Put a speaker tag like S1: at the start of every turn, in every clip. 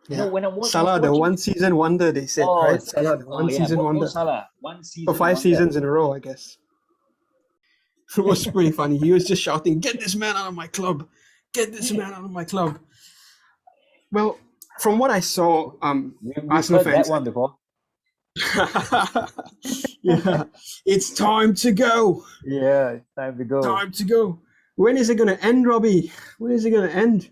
S1: Yeah.
S2: When I was
S1: Salah, the
S2: watching
S1: one
S2: it.
S1: season wonder, they said,
S2: Oh,
S1: right? Salah, the one
S2: yeah,
S1: season
S2: Mo
S1: wonder.
S2: Salah, one
S1: For
S2: season
S1: 5
S2: wonder.
S1: seasons in a row, I guess. It was pretty funny. He was just shouting, "Get this man out of my club! Get this man out of my club!" Well, from what I saw,
S2: We've
S1: Arsenal
S2: heard that
S1: fans,
S2: one before.
S1: yeah, it's time to go.
S2: Yeah, it's time to go.
S1: Time to go. When is it going to end, Robbie? When is it going to end?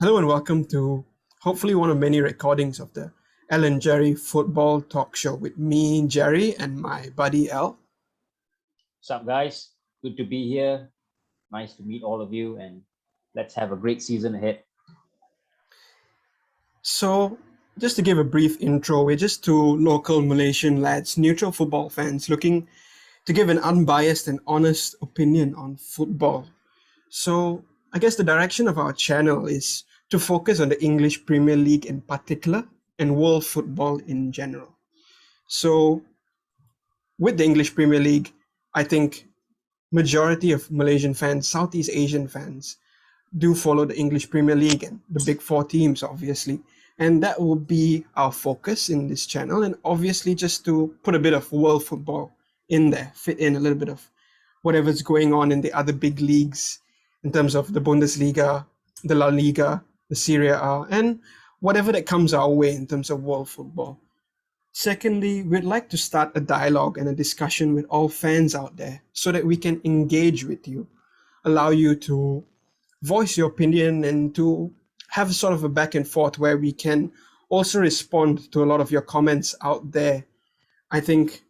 S1: Hello and welcome to hopefully one of many recordings of the El and Jerry Football Talk Show with me, Jerry, and my buddy El.
S2: What's up, guys? Good to be here. Nice to meet all of you, and let's have a great season ahead.
S1: So, just to give a brief intro, we're just two local Malaysian lads, neutral football fans, looking to give an unbiased and honest opinion on football. So, I guess the direction of our channel is to focus on the English Premier League in particular and world football in general. So, with the English Premier League, I think majority of Malaysian fans, Southeast Asian fans, do follow the English Premier League and the big four teams, obviously. And that will be our focus in this channel. And obviously, just to put a bit of world football in there, fit in a little bit of whatever's going on in the other big leagues in terms of the Bundesliga, the La Liga, the Serie A, and whatever that comes our way in terms of world football. Secondly, we'd like to start a dialogue and a discussion with all fans out there so that we can engage with you, allow you to voice your opinion and to have sort of a back and forth where we can also respond to a lot of your comments out there. I think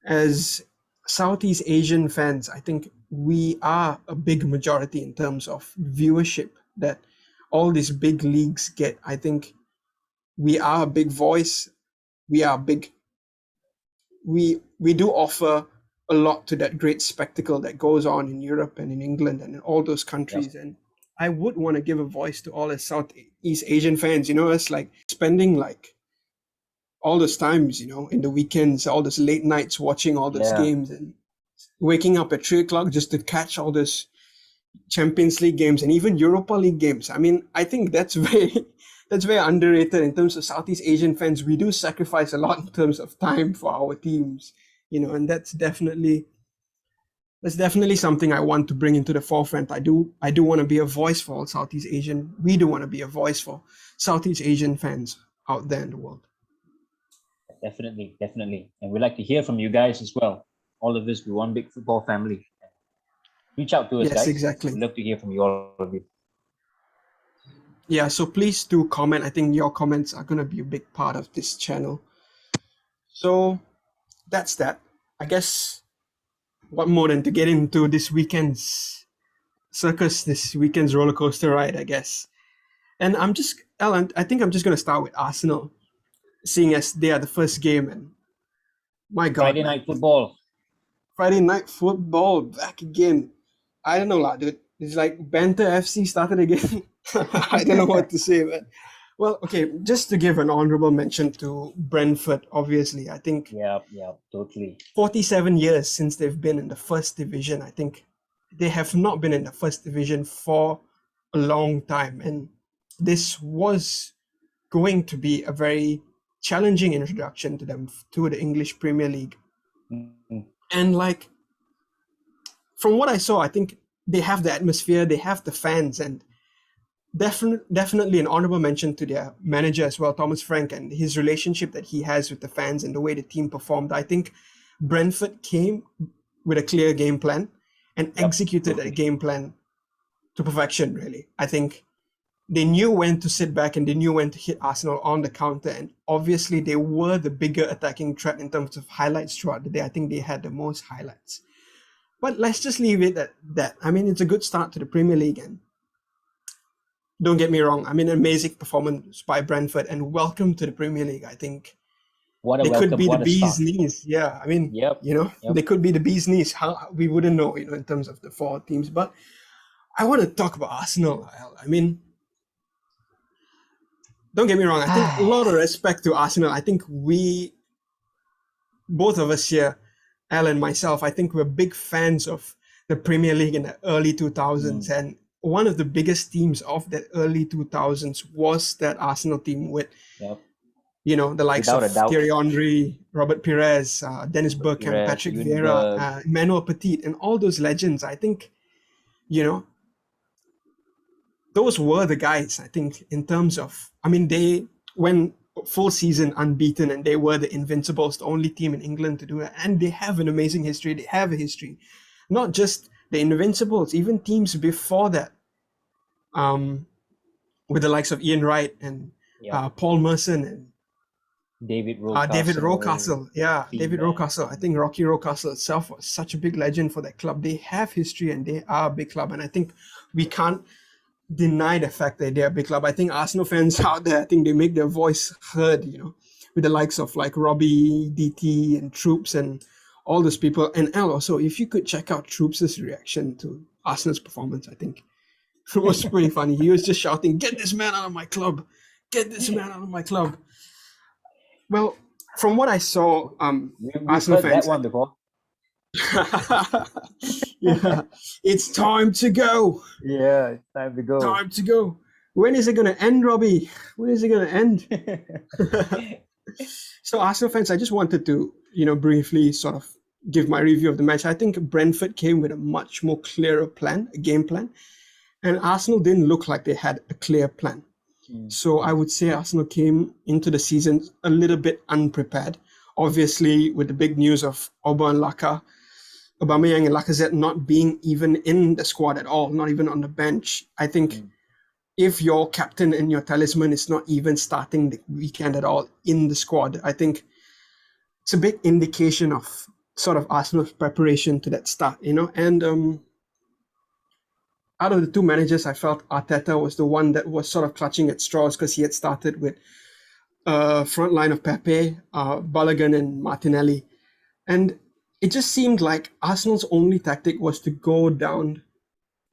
S1: as Southeast Asian fans, I think we are a big majority in terms of viewership that all these big leagues get. I think we are a big voice. We are big. We do offer a lot to that great spectacle that goes on in Europe and in England and in all those countries.
S2: Yep.
S1: And I would want to give a voice to all the Southeast Asian fans, us like spending like all those times, in the weekends, all those late nights watching all those
S2: Yeah.
S1: games and waking up at 3 o'clock just to catch all those Champions League games and even Europa League games. I mean, I think that's very underrated in terms of Southeast Asian fans. We do sacrifice a lot in terms of time for our teams, and that's definitely something I want to bring into the forefront. I do want to be a voice for all Southeast Asian. We do want to be a voice for Southeast Asian fans out there in the world.
S2: Definitely. And we'd like to hear from you guys as well. All of us, we're one big football family. Reach out to us,
S1: Yes,
S2: guys.
S1: exactly.
S2: We'd love to hear from you, all of you.
S1: Yeah, so please do comment. I think your comments are going to be a big part of this channel. So that's that. I guess what more than to get into this weekend's circus, this weekend's roller coaster ride, I guess. And Alan, I think I'm just going to start with Arsenal, seeing as they are the first game. And my God,
S2: Friday night football.
S1: Friday night football back again. I don't know, lah, dude. It's like Banter FC started again. I don't know what to say, but well, okay. Just to give an honorable mention to Brentford, obviously, I think.
S2: Yeah, totally.
S1: 47 years since they've been in the first division. I think they have not been in the first division for a long time, and this was going to be a very challenging introduction to them to the English Premier League.
S2: Mm-hmm.
S1: And like, from what I saw, I think they have the atmosphere, they have the fans, and definitely an honorable mention to their manager as well, Thomas Frank, and his relationship that he has with the fans and the way the team performed. I think Brentford came with a clear game plan and executed that game plan to perfection, really. I think they knew when to sit back and they knew when to hit Arsenal on the counter, and obviously they were the bigger attacking threat in terms of highlights throughout the day. I think they had the most highlights. But let's just leave it at that. I mean, it's a good start to the Premier League, and don't get me wrong, I mean, amazing performance by Brentford, and welcome to the Premier League. I think they could be the bee's knees. Yeah, I mean, they could be the bee's knees. How we wouldn't know, in terms of the four teams. But I want to talk about Arsenal. I mean, don't get me wrong. I think a lot of respect to Arsenal. I think we both of us here, Al and myself, I think we're big fans of the Premier League in the early 2000s. And one of the biggest teams of the early 2000s was that Arsenal team with,
S2: Yep.
S1: the likes
S2: Without
S1: of
S2: a doubt.
S1: Thierry Henry, Robert Pires, Dennis Bergkamp,
S2: Pires,
S1: Patrick Vieira,
S2: Ljungberg.
S1: Emmanuel Petit, and all those legends. I think, those were the guys, I think, in terms of, they went full season unbeaten and they were the Invincibles, the only team in England to do it. And they have an amazing history. They have a history. Not just the Invincibles, even teams before that, with the likes of Ian Wright and Paul Merson and
S2: David Rocastle.
S1: David Rocastle. Yeah, David
S2: man.
S1: Rocastle. I think Rocky Rocastle itself was such a big legend for that club. They have history and they are a big club. And I think we can't deny the fact that they're a big club. I think Arsenal fans out there, I think they make their voice heard, with the likes of like Robbie, DT, and Troops, and all those people. And Al, also, if you could check out Troops' reaction to Arsenal's performance, I think it was pretty funny. He was just shouting, "Get this man out of my club! Get this man out of my club!" Well, from what I saw,
S2: We've
S1: Arsenal
S2: heard
S1: fans.
S2: that one before.
S1: Yeah, it's time to go.
S2: Yeah, it's time to go.
S1: Time to go. When is it going to end, Robbie? When is it going to end? So, Arsenal fans, I just wanted to, briefly sort of give my review of the match. I think Brentford came with a much more clearer plan, a game plan, and Arsenal didn't look like they had a clear plan. So I would say Arsenal came into the season a little bit unprepared. Obviously, with the big news of Aubameyang and Lacazette not being even in the squad at all, not even on the bench. I think if your captain and your talisman is not even starting the weekend at all in the squad, I think it's a big indication of sort of Arsenal's preparation to that start, And out of the two managers, I felt Arteta was the one that was sort of clutching at straws because he had started with front line of Pepe, Balogun, and Martinelli. And it just seemed like Arsenal's only tactic was to go down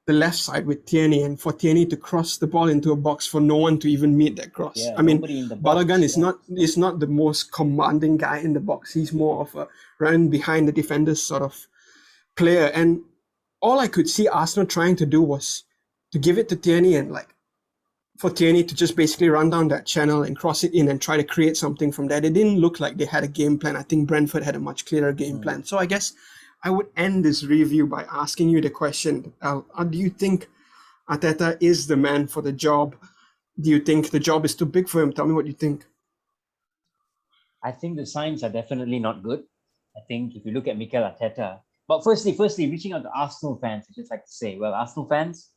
S1: the left side with Tierney and for Tierney to cross the ball into a box for no one to even meet that cross.
S2: Yeah,
S1: I mean,
S2: nobody in the box,
S1: Balogun is not the most commanding guy in the box. He's more of a run behind the defenders sort of player. And all I could see Arsenal trying to do was to give it to Tierney and for Tierney to just basically run down that channel and cross it in and try to create something from that. It didn't look like they had a game plan. I think Brentford had a much clearer game plan. So I guess I would end this review by asking you the question, do you think Arteta is the man for the job? Do you think the job is too big for him? Tell me what you think.
S2: I think the signs are definitely not good. I think if you look at Mikel Arteta, but firstly, reaching out to Arsenal fans, I'd just like to say, well, Arsenal fans,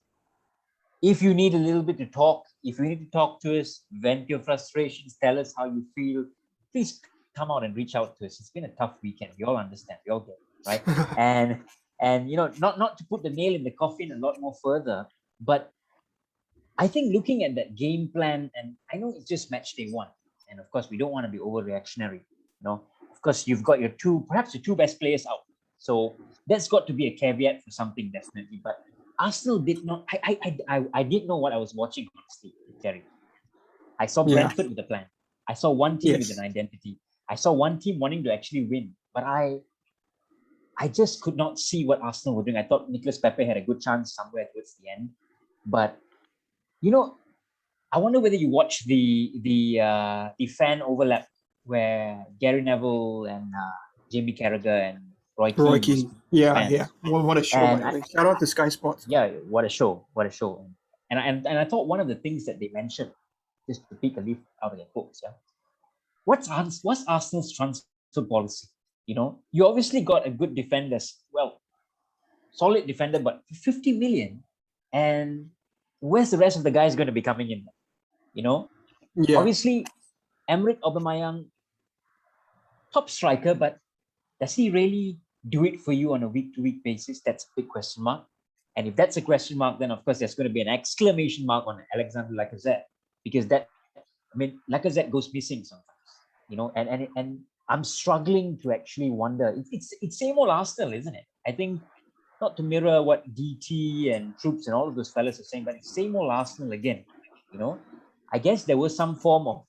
S2: if you need a little bit to talk, if you need to talk to us, vent your frustrations, tell us how you feel, please come out and reach out to us. It's been a tough weekend. We all understand. We all get it, right? and not to put the nail in the coffin a lot more further, but I think looking at that game plan, and I know it's just match day one, and of course we don't want to be overreactionary. Of course you've got perhaps your two best players out, so that's got to be a caveat for something definitely. But Arsenal did not. I didn't know what I was watching, honestly, Terry. I saw Brentford with a plan. I saw one team with an identity. I saw one team wanting to actually win, but I just could not see what Arsenal were doing. I thought Nicolas Pepe had a good chance somewhere towards the end, but I wonder whether you watched the fan overlap where Gary Neville and Jamie Carragher and Roy Keane.
S1: Yeah. Well, what a show! Shout out to Sky Sports.
S2: Yeah, what a show! And I thought one of the things that they mentioned, just to pick a leaf out of their books, what's Arsenal's transfer policy? You obviously got a good defender, solid defender, but 50 million, and where's the rest of the guys going to be coming in? Obviously, Emerick Aubameyang, top striker, but does he really do it for you on a week-to-week basis? That's a big question mark. And if that's a question mark, then of course there's going to be an exclamation mark on Alexander Lacazette, because Lacazette goes missing sometimes, and I'm struggling to actually wonder. It's same old Arsenal, isn't it? I think, not to mirror what DT and Troops and all of those fellas are saying, but it's same old Arsenal again. I guess there was some form of,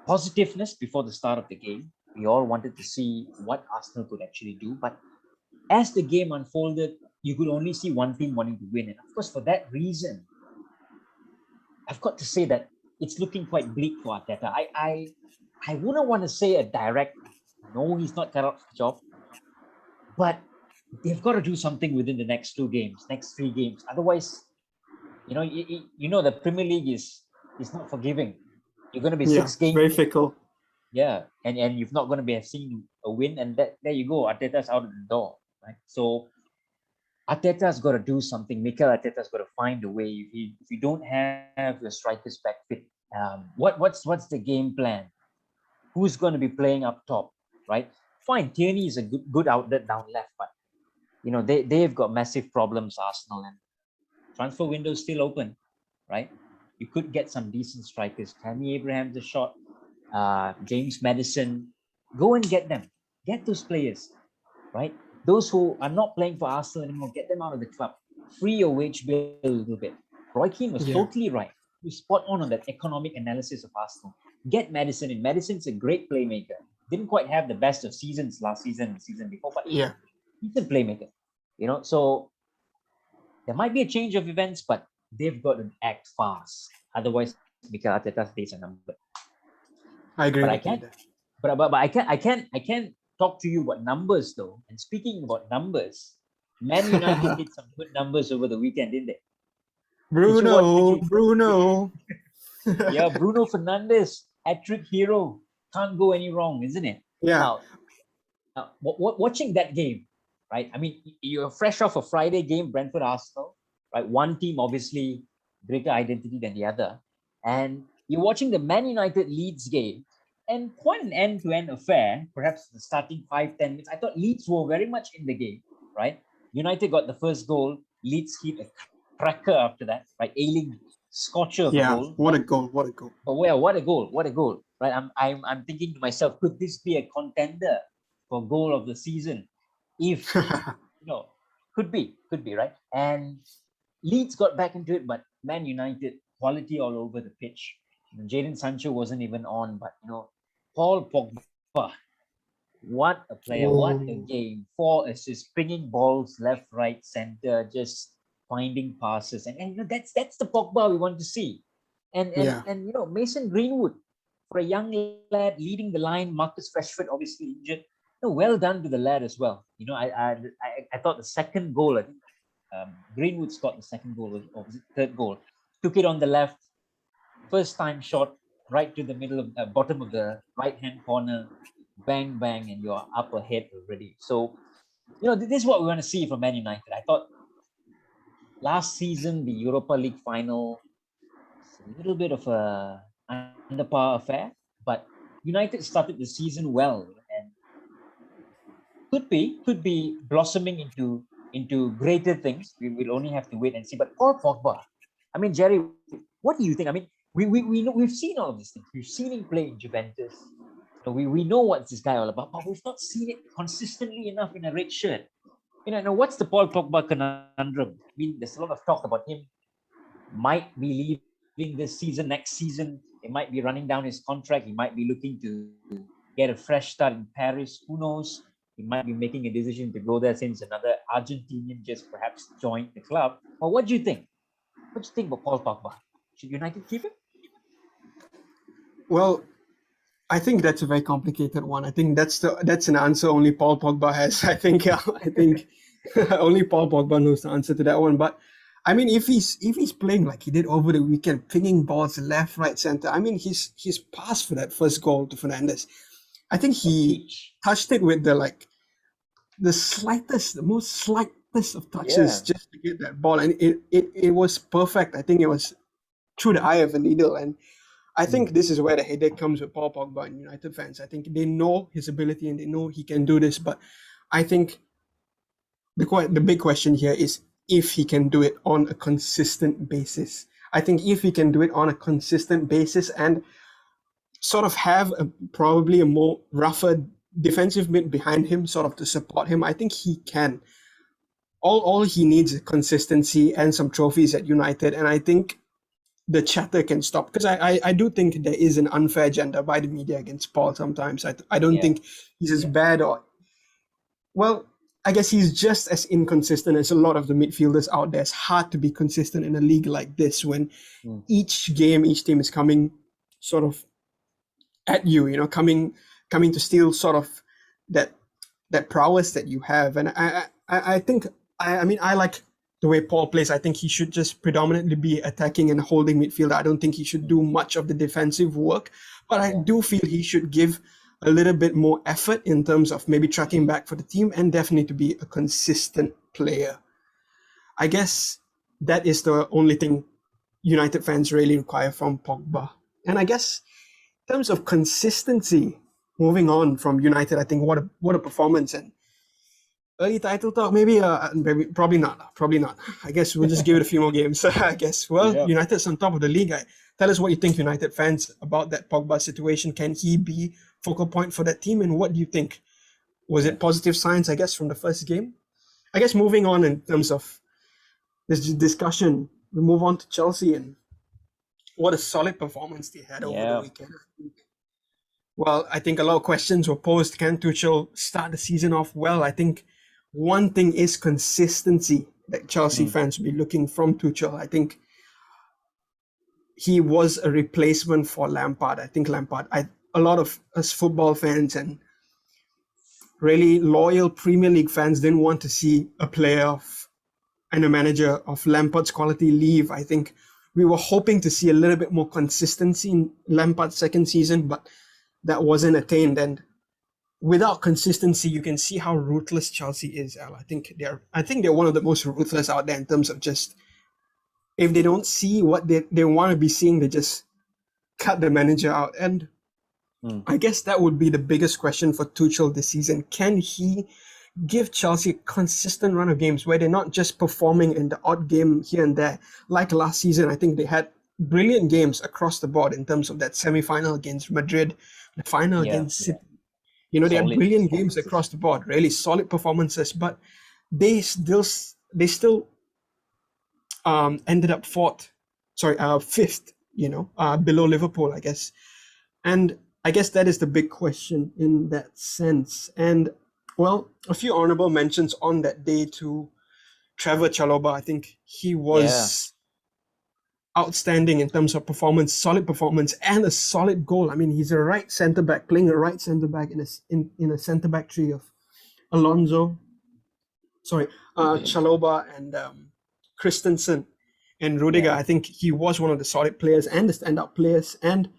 S2: positiveness before the start of the game. We all wanted to see what Arsenal could actually do. But as the game unfolded, you could only see one team wanting to win. And of course, for that reason, I've got to say that it's looking quite bleak for Arteta. I wouldn't want to say a direct no, he's not cut out for the job, but they've got to do something within the next 3 games. Otherwise, the Premier League is not forgiving. You're going to be 6 games.
S1: Very fickle.
S2: Yeah, and you're not going to be seeing a win, and there you go. Arteta's out of the door, right? So Arteta's got to do something. Mikel Arteta's got to find a way. If you don't have your strikers back fit, what's the game plan? Who's going to be playing up top, right? Fine, Tierney is a good outlet down left, but they've got massive problems, Arsenal, and transfer window is still open, right? You could get some decent strikers. Tammy Abraham's a shot. James Maddison, go and get them. Get those players, right? Those who are not playing for Arsenal anymore, get them out of the club. Free your wage bill a little bit. Roy Keane was totally right. He was spot on that economic analysis of Arsenal. Get Maddison in. Maddison's a great playmaker. Didn't quite have the best of seasons last season and the season before, but he's a playmaker. So there might be a change of events, but they've got to act fast. Otherwise, Mikel Arteta's days are numbered.
S1: I agree.
S2: But I can't talk to you about numbers though. And speaking about numbers, Man United did some good numbers over the weekend, didn't they?
S1: Bruno.
S2: Yeah, Bruno Fernandes, hat-trick hero. Can't go any wrong, isn't it?
S1: Yeah.
S2: Now, watching that game, right? I mean, you're fresh off a Friday game, Brentford Arsenal, right? One team obviously greater identity than the other, and you're watching the Man United Leeds game, and quite an end-to-end affair. Perhaps the starting 5-10 minutes, I thought Leeds were very much in the game, right? United got the first goal. Leeds hit a cracker after that, right? Ailing scorcher of a goal.
S1: What a goal! What a
S2: goal! Right? I'm thinking to myself, could this be a contender for goal of the season? If could be, right? And Leeds got back into it, but Man United quality all over the pitch. Jadon Sancho wasn't even on, but Paul Pogba, what a player! What a game! 4 assists, pinging balls left, right, center, just finding passes, and that's the Pogba we want to see. And Mason Greenwood, for a young lad leading the line. Marcus Rashford obviously injured. Well done to the lad as well. I thought the second goal, I think Greenwood scored the second goal or was it third goal? Took it on the left, first time shot right to the middle of bottom of the right hand corner, bang bang, and you're up ahead already. So this is what we want to see from Man United. I thought last season the Europa League final was a little bit of a under par affair, but United started the season well and could be blossoming into greater things. We will only have to wait and see. But Paul Pogba, I mean, Jerry, what do you think? I mean, we know, we've seen all of these things. We've seen him play in Juventus. We know what's this guy all about, but we've not seen it consistently enough in a red shirt. What's the Paul Pogba conundrum? I mean, there's a lot of talk about him might be leaving this season, next season. It might be running down his contract. He might be looking to get a fresh start in Paris. Who knows? He might be making a decision to go there since another Argentinian just perhaps joined the club. Well, what do you think? What do you think about Paul Pogba? Should United keep him?
S1: Well, I think that's a very complicated one. I think that's an answer only Paul Pogba has. I think only Paul Pogba knows the answer to that one. But I mean, if he's playing like he did over the weekend, pinging balls left, right, center. I mean, he's passed for that first goal to Fernandes. I think he touched it with the most slightest of touches just to get that ball, and it was perfect. I think it was through the eye of a needle, and I think this is where the headache comes with Paul Pogba and United fans. I think they know his ability and they know he can do this, but I think the big question here is if he can do it on a consistent basis. I think if he can do it on a consistent basis and sort of have probably a more rougher defensive mid behind him, sort of to support him, I think he can. All he needs is consistency and some trophies at United, and I think the chatter can stop. Because I do think there is an unfair agenda by the media against Paul sometimes. I don't think he's as bad or, well, I guess he's just as inconsistent as a lot of the midfielders out there. It's hard to be consistent in a league like this when each game, each team is coming sort of at you, coming to steal sort of that prowess that you have. And I think I like the way Paul plays. I think he should just predominantly be attacking and holding midfield. I don't think he should do much of the defensive work, but I do feel he should give a little bit more effort in terms of maybe tracking back for the team and definitely to be a consistent player. I guess that is the only thing United fans really require from Pogba. And I guess in terms of consistency, moving on from United, I think what a performance. And early title talk, maybe probably not. I guess we'll just give it a few more games. I guess. Well, United's on top of the league. Tell us what you think, United fans, about that Pogba situation. Can he be focal point for that team? And what do you think? Was it positive signs, I guess, from the first game? I guess moving on in terms of this discussion, we move on to Chelsea and what a solid performance they had over the weekend. Well, I think a lot of questions were posed. Can Tuchel start the season off well? I think one thing is consistency that Chelsea fans will be looking from Tuchel. I think he was a replacement for Lampard. I think Lampard, a lot of us football fans and really loyal Premier League fans didn't want to see a player and a manager of Lampard's quality leave. I think we were hoping to see a little bit more consistency in Lampard's second season, but that wasn't attained. And without consistency, you can see how ruthless Chelsea is, Al. I think they're one of the most ruthless out there in terms of just, if they don't see what they want to be seeing, they just cut the manager out. And I guess that would be the biggest question for Tuchel this season. Can he give Chelsea a consistent run of games where they're not just performing in the odd game here and there? Like last season, I think they had brilliant games across the board in terms of that semi-final against Madrid, the final against City. They had brilliant games across the board, really solid performances, but they still ended up fifth, below Liverpool, I guess. And I guess that is the big question in that sense. And, well, a few honorable mentions on that day to Trevor Chalobah. I think he was outstanding in terms of performance, solid performance, and a solid goal. I mean, he's a right centre-back, playing a right centre-back in a centre-back tree of Chalobah and Christensen and Rudiger. I think he was one of the solid players and the stand-up players. And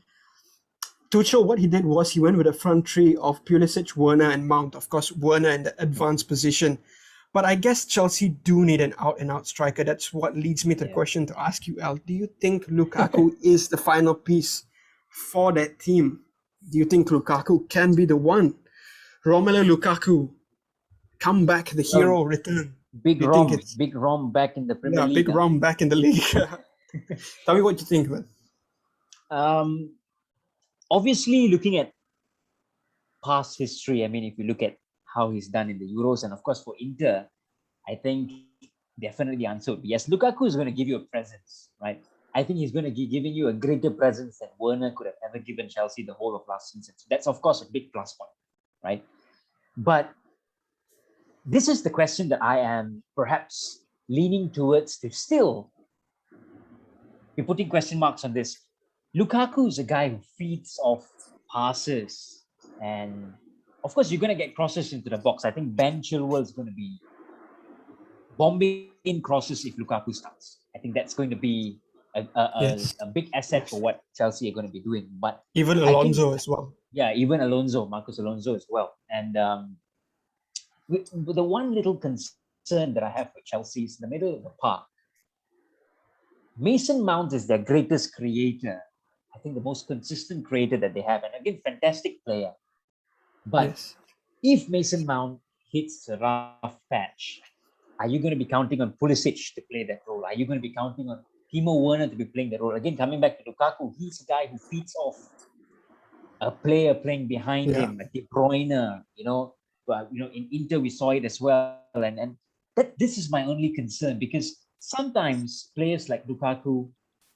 S1: Tuchel, what he did was he went with a front three of Pulisic, Werner, and Mount. Of course, Werner in the advanced position. But I guess Chelsea do need an out-and-out striker. That's what leads me to the question to ask you, Al. Do you think Lukaku is the final piece for that team? Do you think Lukaku can be the one? Romelu Lukaku, come back, the hero return.
S2: Big Rom back in the Premier League.
S1: Big Rom back in the league. Tell me what you think, man.
S2: Obviously, looking at past history, I mean, if you look at how he's done in the Euros, and of course for Inter, I think definitely the answer would be yes. Lukaku is going to give you a presence, right? I think he's going to be giving you a greater presence than Werner could have ever given Chelsea the whole of last season. So that's, of course, a big plus point, right? But this is the question that I am perhaps leaning towards to still be putting question marks on this. Lukaku is a guy who feeds off passes, and of course you're going to get crosses into the box. I think Ben Chilwell is going to be bombing in crosses if Lukaku starts. I think that's going to be a big asset for what Chelsea are going to be doing. But
S1: even Alonso as well.
S2: Yeah, even Marcos Alonso as well. And the one little concern that I have for Chelsea is in the middle of the park. Mason Mount is their greatest creator. I think the most consistent creator that they have. And again, fantastic player. But if Mason Mount hits a rough patch, are you going to be counting on Pulisic to play that role? Are you going to be counting on Timo Werner to be playing that role? Again, coming back to Lukaku, he's a guy who feeds off a player playing behind him, like De Bruyne, in Inter we saw it as well. And this is my only concern, because sometimes players like Lukaku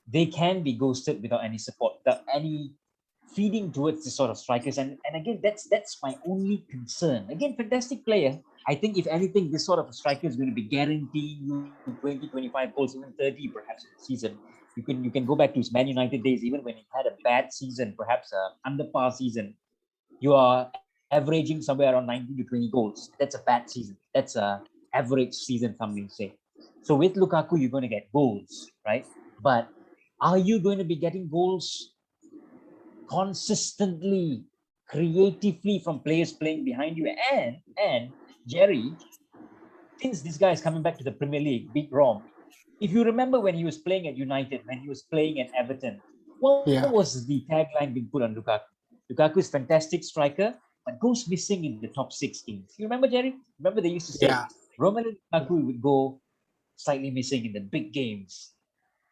S2: they can be ghosted without any support, without any feeding towards this sort of strikers. And again, that's my only concern. Again, fantastic player. I think if anything, this sort of a striker is going to be guaranteeing you 20, 25 goals, even 30 perhaps in the season. You can go back to his Man United days, even when he had a bad season, perhaps a under par season. You are averaging somewhere around 19 to 20 goals. That's a bad season. That's a average season, some may say. So with Lukaku, you're going to get goals, right? But are you going to be getting goals consistently, creatively from players playing behind you? And Jerry, since this guy is coming back to the Premier League, Big Rom, if you remember when he was playing at United, when he was playing at Everton, what was the tagline being put on Lukaku? Lukaku is fantastic striker, but goes missing in the top 6 games. You remember, Jerry? Remember they used to say Romelu Lukaku would go slightly missing in the big games.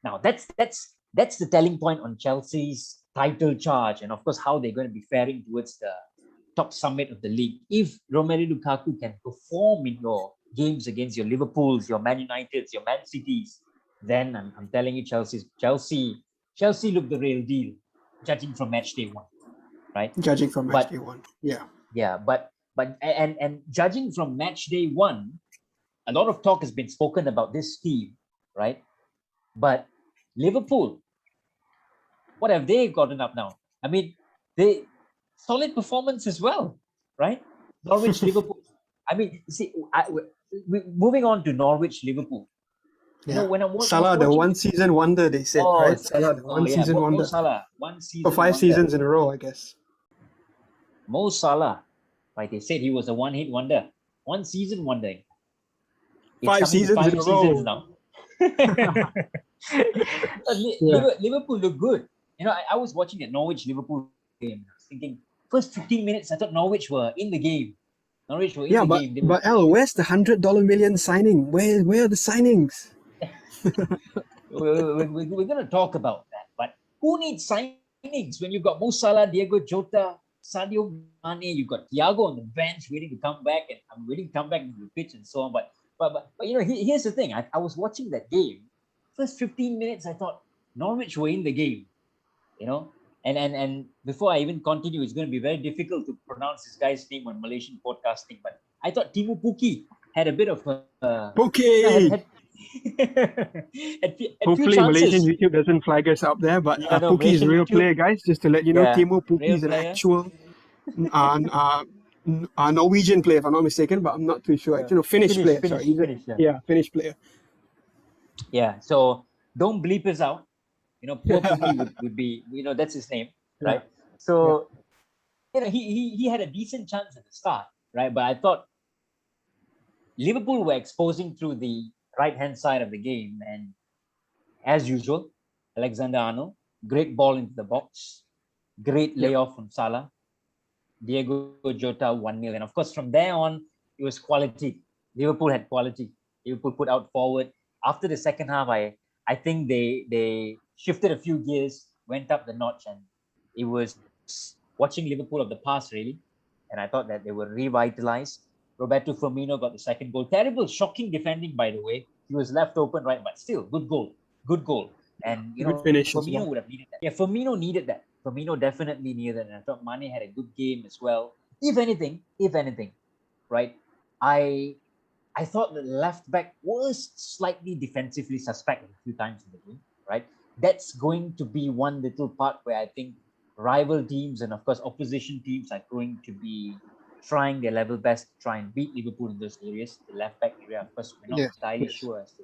S2: Now that's the telling point on Chelsea's title charge, and of course how they're going to be faring towards the top summit of the league. If Romelu Lukaku can perform in your games against your Liverpools, your Man Uniteds, your Man Cities, then I'm telling you, Chelsea look the real deal, judging from match day 1, right?
S1: Judging from match day 1,
S2: but judging from match day 1, a lot of talk has been spoken about this team, right? But Liverpool, what have they gotten up now? I mean, they solid performance as well, right? Norwich, Liverpool. I mean, see, moving on to Norwich, Liverpool. You know, when I'm
S1: Salah, the one season wonder, they said, right? Salah, the one season wonder.
S2: Salah, 1 season
S1: for 5 seasons in a row, I guess.
S2: Mo Salah, right? They said he was a one-hit wonder, 1 season wonder. It's
S1: 5 seasons in a row
S2: now. Liverpool look good. You know, I was watching the Norwich Liverpool game. I was thinking, first 15 minutes, I thought Norwich were in the game.
S1: But Al, where's the $100 million signing? Where are the signings?
S2: we're going to talk about that. But who needs signings when you've got Mo Salah, Diego Jota, Sadio Mane, you've got Thiago on the bench waiting to come back, and I'm waiting to come back into the pitch and so on. But you know, here's the thing. I was watching that game. First 15 minutes, I thought Norwich were in the game. You know, and before I even continue, it's going to be very difficult to pronounce this guy's name on Malaysian podcasting. But I thought Timu Puki had a bit of
S1: Puki. Hopefully Malaysian YouTube doesn't flag us up there, but Puki is a real player, guys. Just to let you know, Timu Puki is an actual Norwegian player, if I'm not mistaken, but I'm not too sure. Finnish player. Finnish player.
S2: Yeah, so don't bleep us out. You know, poor Puki would be, you know, that's his name, right? So, you know, he had a decent chance at the start, right? But I thought Liverpool were exposing through the right-hand side of the game. And as usual, Alexander-Arnold, great ball into the box, great layoff from Salah, Diego Jota 1-0. And of course, from there on, it was quality. Liverpool had quality. Liverpool put out forward. After the second half, I think they shifted a few gears, went up the notch, and it was watching Liverpool of the past, really. And I thought that they were revitalized. Roberto Firmino got the second goal. Terrible, shocking defending, by the way. He was left open, right? But still, good goal. And, you know, Firmino would have needed that. Yeah, Firmino needed that. Firmino definitely needed that. And I thought Mane had a good game as well. If anything, right? I thought the left back was slightly defensively suspect a few times in the game, right? That's going to be one little part where I think rival teams and, of course, opposition teams are going to be trying their level best to try and beat Liverpool in those areas. The left back area, of course, we're not entirely sure as to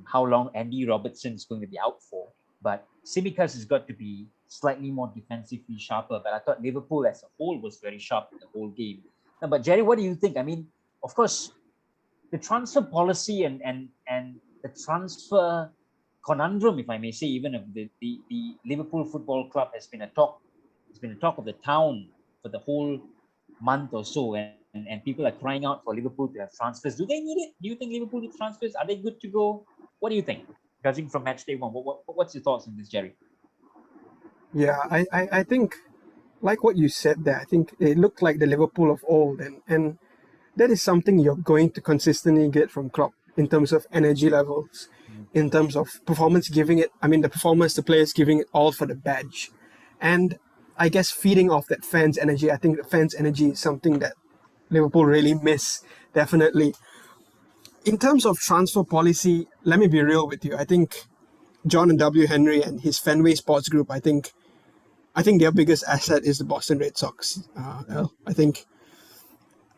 S2: how long Andy Robertson is going to be out for. But Tsimikas has got to be slightly more defensively sharper. But I thought Liverpool as a whole was very sharp in the whole game. Now, but Jerry, what do you think? I mean, of course, the transfer policy and the transfer conundrum, if I may say, even of the Liverpool Football Club has been a talk. It's been a talk of the town for the whole month or so, and people are crying out for Liverpool to have transfers. Do they need it? Do you think Liverpool needs transfers? Are they good to go? What do you think? Judging from match day 1, what's your thoughts on this, Jerry?
S1: Yeah, I think, like what you said there, I think it looked like the Liverpool of old, and that is something you're going to consistently get from Klopp. in terms of energy levels, in terms of performance, giving it, I mean, the performance, the players giving it all for the badge. And I guess feeding off that fans' energy, I think the fans' energy is something that Liverpool really miss, definitely. In terms of transfer policy, let me be real with you. I think John and W. Henry and his Fenway Sports Group, I think their biggest asset is the Boston Red Sox. I think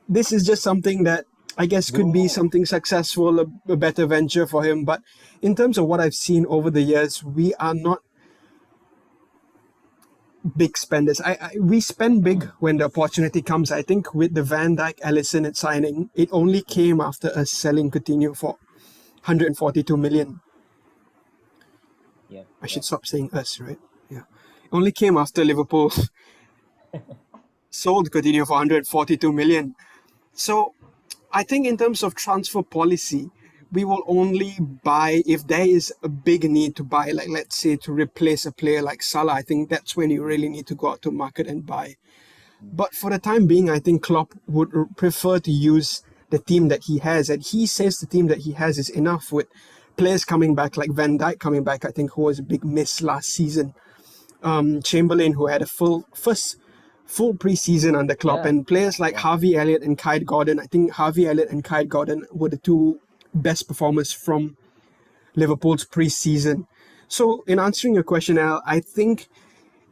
S1: this is just something that I guess could be something successful, a better venture for him. But in terms of what I've seen over the years, we are not big spenders. We spend big when the opportunity comes. I think with the Van Dijk Alisson signing, it only came after us selling Coutinho for 142 million.
S2: Yeah,
S1: I should stop saying us, right? Yeah. Only came after Liverpool sold Coutinho for 142 million. So I think in terms of transfer policy, we will only buy if there is a big need to buy, like let's say to replace a player like Salah. I think that's when you really need to go out to market and buy. But for the time being, I think Klopp would prefer to use the team that he has. And he says the team that he has is enough with players coming back, like Van Dijk coming back, I think, who was a big miss last season. Chamberlain, who had a full preseason under Klopp,
S2: Yeah.
S1: and players like Harvey Elliott and Kyle Gordon. I think Harvey Elliott and Kyle Gordon were the two best performers from Liverpool's preseason. So in answering your question, Al, I think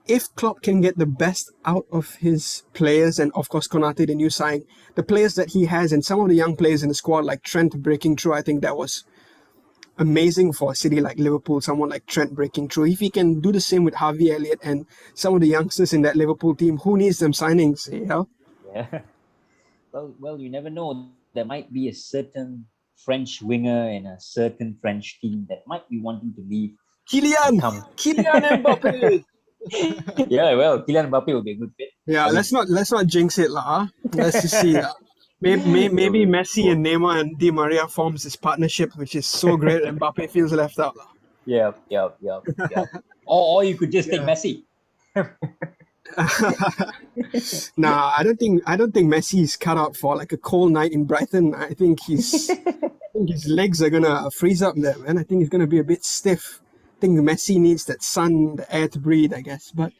S1: if Klopp can get the best out of his players, and of course Konate, the new sign, the players that he has, and some of the young players in the squad like Trent breaking through, I think that was amazing for a city like Liverpool, someone like Trent breaking through. If he can do the same with Harvey Elliott and some of the youngsters in that Liverpool team, who needs them signings?
S2: Yeah. Well, you never know. There might be a certain French winger in a certain French team that might be wanting to leave.
S1: Kylian Mbappe.
S2: Yeah, well, Kylian Mbappe will be a good fit.
S1: Yeah, let's not jinx it, lah. Let's just see. Maybe Messi and Neymar and Di Maria forms this partnership, which is so great, and Mbappe feels left out, lah.
S2: Yeah. Or you could just take Messi.
S1: Nah, I don't think Messi is cut out for like a cold night in Brighton. I think his legs are gonna freeze up there, man. I think he's gonna be a bit stiff. I think Messi needs that sun, the air to breathe, I guess. But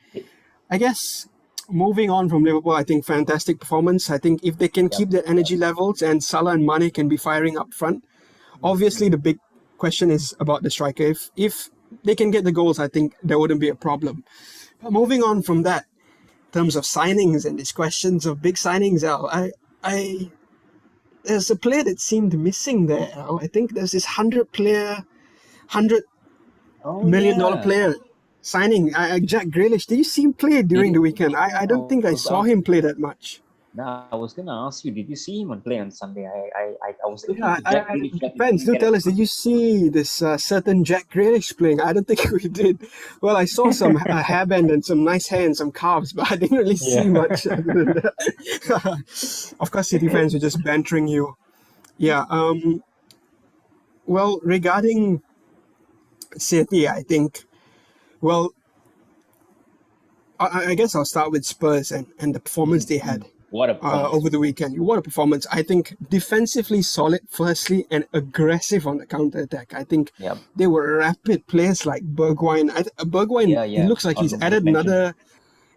S1: I guess moving on from Liverpool, I think fantastic performance. I think if they can keep their energy levels and Salah and Mane can be firing up front, obviously the big question is about the striker. If they can get the goals, I think there wouldn't be a problem. But moving on from that, in terms of signings and these questions of big signings, Al, I there's a player that seemed missing there, Al. I think there's this $100 million player signing, Jack Grealish. Did you see him play during the weekend? I don't think I saw him play that much.
S2: No, I was gonna ask you, did you see him play on Sunday? I was looking at Jack Grealish.
S1: Fans, do tell us, did you see this certain Jack Grealish playing? I don't think we did. Well, I saw some hairband and some nice hair and some calves, but I didn't really see much other than that. Of course, City fans were just bantering you. Yeah. Well, regarding City, I think, well, I guess I'll start with Spurs and the performance they had.
S2: What a performance.
S1: Over the weekend. What a performance. I think defensively solid, firstly, and aggressive on the counter-attack. I think they were rapid players like Bergwijn. Bergwijn, it looks like he's added another...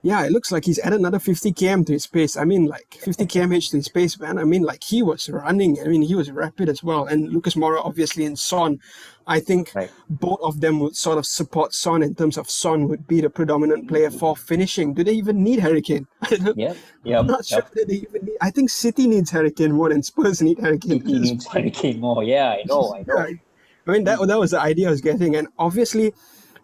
S1: Yeah, it looks like he's added another 50 km to his pace. I mean, like 50 km to his pace, man. I mean, like he was running. I mean, he was rapid as well. And Lucas Moura, obviously, and Son. I think both of them would sort of support Son in terms of Son would be the predominant player for finishing. Do they even need Harry Kane? I'm not sure that they even need... I think City needs Harry Kane more than Spurs need Harry Kane.
S2: City needs Harry Kane more. Yeah, I know.
S1: I mean, that was the idea I was getting. And obviously...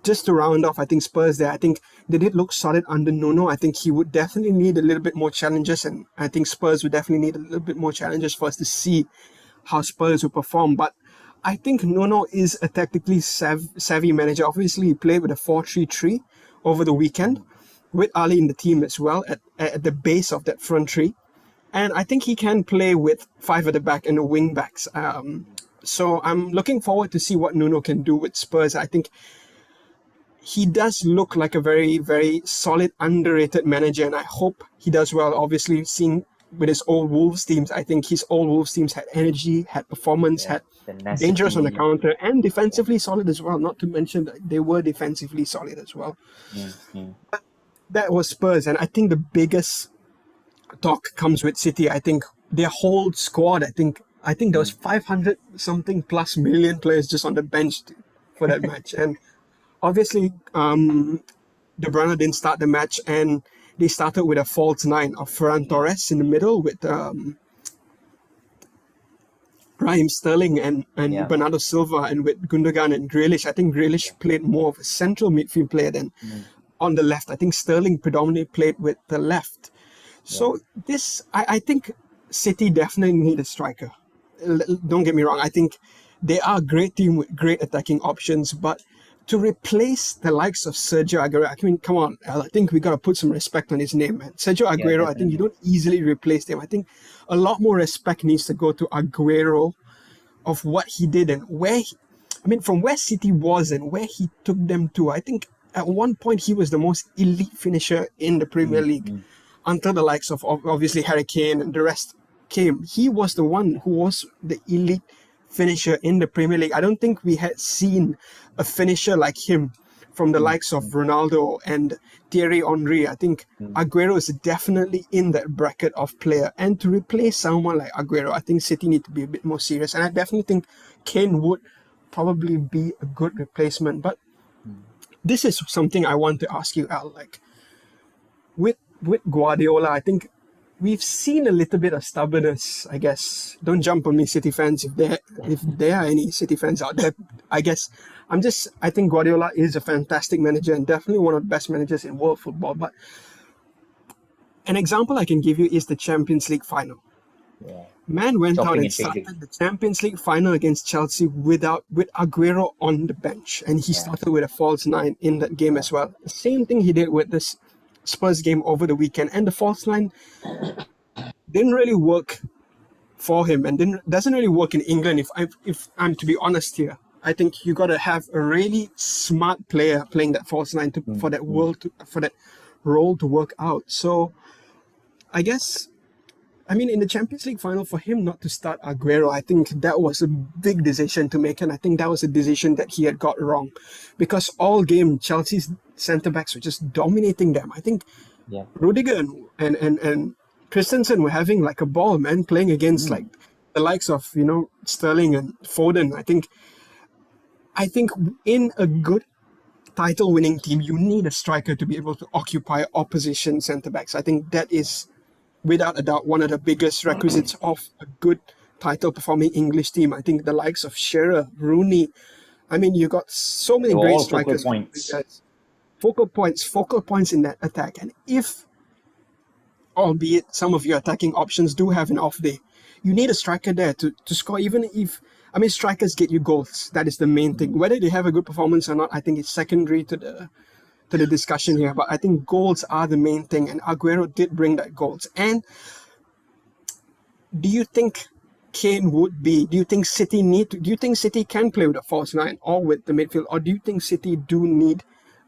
S1: Just to round off, I think Spurs there, I think they did look solid under Nuno. I think he would definitely need a little bit more challenges, and I think Spurs would definitely need a little bit more challenges for us to see how Spurs will perform. But I think Nuno is a tactically savvy manager. Obviously, he played with a 4-3-3 over the weekend with Ali in the team as well at the base of that front three. And I think he can play with 5 at the back and the wing backs. So I'm looking forward to see what Nuno can do with Spurs. I think he does look like a very, very solid, underrated manager, and I hope he does well. Obviously, seeing with his old Wolves teams. I think his old Wolves teams had energy, had performance,
S2: Yeah,
S1: had dangerous on the
S2: tenacity.
S1: counter, and defensively solid as well. Not to mention that they were defensively solid as well.
S2: Mm.
S1: That was Spurs, and I think the biggest talk comes with City. I think their whole squad. I think there was 500 something plus million players just on the bench for that match, and obviously De Bruyne didn't start the match, and they started with a false nine of Ferran Torres in the middle with Raheem Sterling and
S2: Yeah.
S1: Bernardo Silva, and with Gundogan and Grealish. I think Grealish played more of a central midfield player than on the left. I think Sterling predominantly played with the left. So I think City definitely need a striker. Don't get me wrong. I think they are a great team with great attacking options, but to replace the likes of Sergio Aguero, I mean, come on, I think we got to put some respect on his name, man. Sergio
S2: Yeah,
S1: Aguero, I think you
S2: definitely.
S1: don't easily replace him. I think a lot more respect needs to go to Aguero of what he did and from where City was and where he took them to. I think at one point he was the most elite finisher in the Premier League until the likes of obviously Harry Kane and the rest came. He was the one who was the elite finisher in the Premier League. I don't think we had seen a finisher like him from the likes of Ronaldo and Thierry Henry. I think Aguero is definitely in that bracket of player. And to replace someone like Aguero, I think City need to be a bit more serious. And I definitely think Kane would probably be a good replacement. But this is something I want to ask you, Al. Like with Guardiola, I think we've seen a little bit of stubbornness, I guess. Don't jump on me, City fans, if there are any City fans out there. I think Guardiola is a fantastic manager and definitely one of the best managers in world football. But an example I can give you is the Champions League final.
S2: Yeah.
S1: Man went out
S2: Chopping
S1: and
S2: and changing.
S1: started the Champions League final against Chelsea with Aguero on the bench, and he started with a false nine in that game as well. The same thing he did with this Spurs game over the weekend, and the false nine didn't really work for him, and doesn't really work in England. If I'm to be honest here, I think you got to have a really smart player playing that false nine for that role to work out. So I guess. In the Champions League final, for him not to start Aguero, I think that was a big decision to make, and I think that was a decision that he had got wrong, because all game Chelsea's centre backs were just dominating them. I think Rudiger and Christensen were having like a ball, man, playing against like the likes of Sterling and Foden. I think in a good title-winning team, you need a striker to be able to occupy opposition centre backs. I think that is, without a doubt, one of the biggest requisites of a good title-performing English team. I think the likes of Shearer, Rooney. You got so many
S2: They were
S1: great
S2: all focal
S1: strikers.
S2: points.
S1: Focal points in that attack. And if, albeit some of your attacking options do have an off day, you need a striker there to score. Even if, strikers get you goals. That is the main thing. Whether they have a good performance or not, I think it's secondary to the discussion here, but I think goals are the main thing, and Aguero did bring that goals. And do you think Kane would be? Do you think City can play with a false nine or with the midfield, or do you think City do need